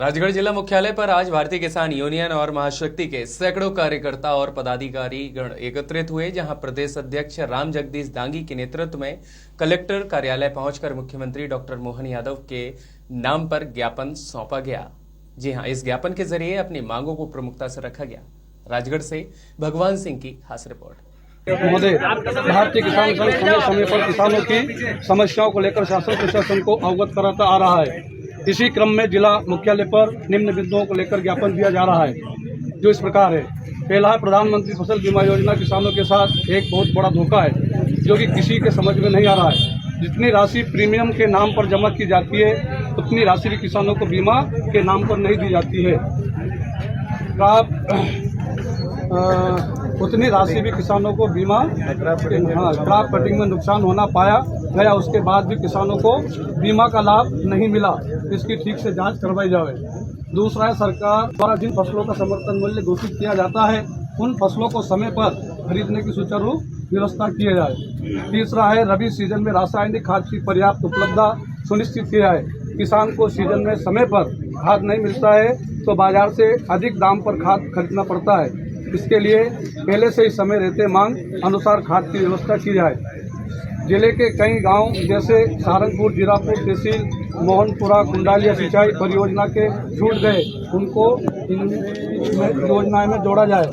राजगढ़ जिला मुख्यालय पर आज भारतीय किसान यूनियन और महाशक्ति के सैकड़ों कार्यकर्ता और पदाधिकारी गण एकत्रित हुए, जहां प्रदेश अध्यक्ष राम जगदीश दांगी के नेतृत्व में कलेक्टर कार्यालय पहुंचकर मुख्यमंत्री डॉक्टर मोहन यादव के नाम पर ज्ञापन सौंपा गया। जी हां, इस ज्ञापन के जरिए अपनी मांगों को प्रमुखता से रखा गया। राजगढ़ से भगवान सिंह की खास रिपोर्ट। महोदय, भारतीय किसान संघ समय समय पर किसानों की समस्याओं को लेकर शासन प्रशासन को अवगत कराता आ रहा है। इसी क्रम में जिला मुख्यालय पर निम्न बिंदुओं को लेकर ज्ञापन दिया जा रहा है, जो इस प्रकार है। पहला है, प्रधानमंत्री फसल बीमा योजना किसानों के साथ एक बहुत बड़ा धोखा है, जो कि किसी के समझ में नहीं आ रहा है। जितनी राशि प्रीमियम के नाम पर जमा की जाती है, उतनी राशि भी किसानों को बीमा के नाम पर नहीं दी जाती है। उतनी राशि भी किसानों को बीमा क्रॉप कटिंग में नुकसान होना पाया गया, उसके बाद भी किसानों को बीमा का लाभ नहीं मिला। इसकी ठीक से जांच करवाई जाए। दूसरा है, सरकार द्वारा जिन फसलों का समर्थन मूल्य घोषित किया जाता है, उन फसलों को समय पर खरीदने की सुचारू व्यवस्था की जाए। तीसरा है, रबी सीजन में रासायनिक खाद की पर्याप्त उपलब्धता सुनिश्चित की जाए। किसान को सीजन में समय पर खाद नहीं मिलता है तो बाजार से अधिक दाम पर खाद खरीदना पड़ता है। इसके लिए पहले से ही समय रहते मांग अनुसार खाद की व्यवस्था की जाए। जिले के कई गांव जैसे सारंगपुर, जीरापुर तहसील, मोहनपुरा, कुंडालिया सिंचाई परियोजना के छूट गए, उनको इन योजनाएं में जोड़ा जाए।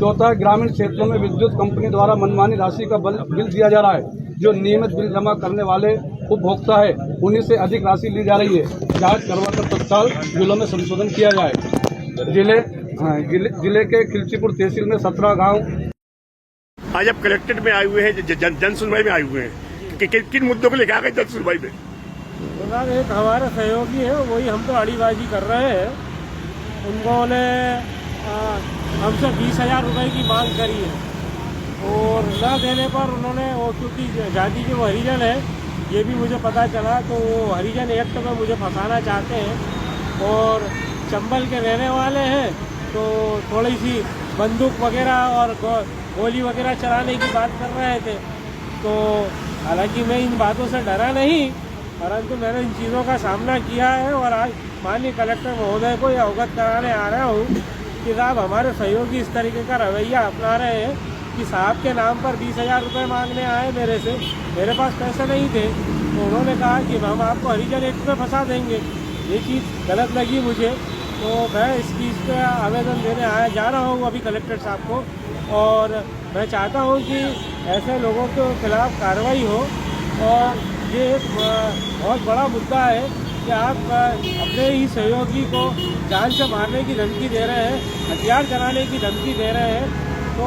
चौथा, ग्रामीण क्षेत्रों में विद्युत कंपनी द्वारा मनमानी राशि का बिल दिया जा रहा है। जो नियमित बिल जमा करने वाले उपभोक्ता है, उन्हीं से अधिक राशि ली जा रही है। जांच करवाकर तत्काल बिलों में संशोधन किया जाए। जिले के खिलचीपुर तहसील में 17 गांव आज आप कलेक्ट्रेट में आए हुए हैं, जन सुनवाई में आए हुए हैं। किन मुद्दों को लेकर आ गए जन सुनवाई में? एक हमारे सहयोगी है, वही हम तो अड़ीबाजी कर रहे हैं। उन्होंने हमसे 20,000 रुपये की मांग करी है और न देने पर उन्होंने वो, क्योंकि जाति के वो हरिजन है, ये भी मुझे पता चला, तो वो हरिजन एक्ट में मुझे फंसाना चाहते हैं और चंबल के रहने वाले हैं, तो थोड़ी सी बंदूक वगैरह और गोली वगैरह चलाने की बात कर रहे थे। तो हालांकि मैं इन बातों से डरा नहीं, परंतु मैंने इन चीज़ों का सामना किया है और आज माननीय कलेक्टर महोदय को यह अवगत कराने आ रहा हूँ कि साहब हमारे सहयोगी इस तरीके का रवैया अपना रहे हैं कि साहब के नाम पर 20,000 रुपये मांगने आए मेरे से। मेरे पास पैसे नहीं थे, तो उन्होंने कहा कि हम आपको हरिजन एक्ट में फंसा देंगे। ये चीज़ गलत लगी मुझे, तो मैं इस चीज़ का आवेदन देने जा रहा हूँ अभी कलेक्टर साहब को, और मैं चाहता हूँ कि ऐसे लोगों के खिलाफ कार्रवाई हो। और ये एक बहुत बड़ा मुद्दा है कि आप अपने ही सहयोगी को जान से मारने की धमकी दे रहे हैं, हथियार चलाने की धमकी दे रहे हैं। तो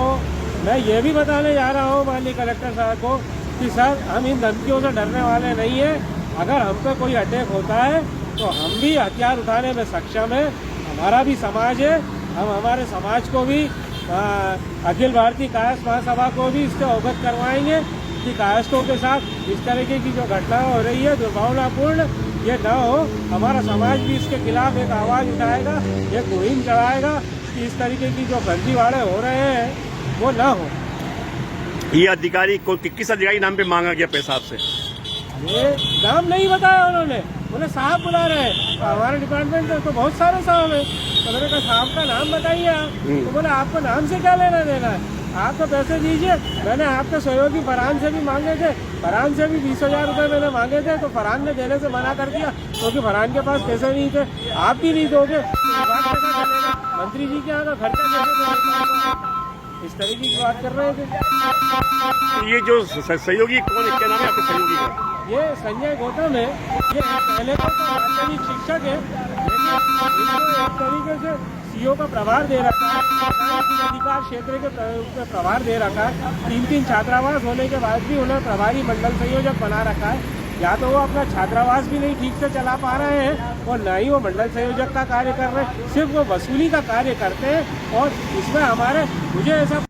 मैं ये भी बताने जा रहा हूँ माननीय कलेक्टर साहब को कि सर, हम इन धमकियों से डरने वाले नहीं हैं। अगर हम पे कोई अटैक होता है तो हम भी हथियार उठाने में सक्षम है। हमारा भी समाज है, हम हमारे समाज को भी अखिल भारतीय कायस्थ महासभा को भी इससे अवगत करवाएंगे कि कायस्थों के साथ इस तरीके की जो घटना हो रही है दुर्भावनापूर्ण, ये न हो। हमारा समाज भी इसके खिलाफ एक आवाज़ उठाएगा, एक मुहिम चलाएगा कि इस तरीके की जो फर्जीवाड़े हो रहे हैं वो न हो। ये अधिकारी को किस अधिकारी नाम पे मांगा गया पैसा आपसे? ये नाम नहीं बताया उन्होंने, बोले साहब बुला रहे हैं। हमारे डिपार्टमेंट में तो बहुत सारे साहब हैं, तो मैंने कहा साहब का नाम बताइए आप। तो बोले आपको नाम से क्या लेना देना है, आप तो पैसे दीजिए। मैंने आपके सहयोगी फरहान से भी मांगे थे, फरहान से भी 20,000 रुपये मैंने मांगे थे, तो फरहान ने देने से मना कर दिया क्योंकि फरहान के पास पैसे नहीं थे। आप भी नहीं दोगे, मंत्री जी के यहाँ का खर्चा कैसे? इस तरीके की बात कर रहे थे। ये जो सहयोगी कौन है, क्या नाम है आपके सहयोगी का? ये संजय गौतम है। ये पहले तो माध्यमिक शिक्षक है, लेकिन एक तरीके से सीओ का प्रभार दे रखा है, अधिकार क्षेत्र के प्रभार दे रखा है। 3 छात्रावास होने के बाद भी उन्हें प्रभारी मंडल संयोजक बना रखा है। या तो वो अपना छात्रावास भी नहीं ठीक से चला पा रहे हैं और न ही वो मंडल संयोजक का कार्य कर रहे हैं, सिर्फ वो वसूली का कार्य करते हैं। और इसमें मुझे ऐसा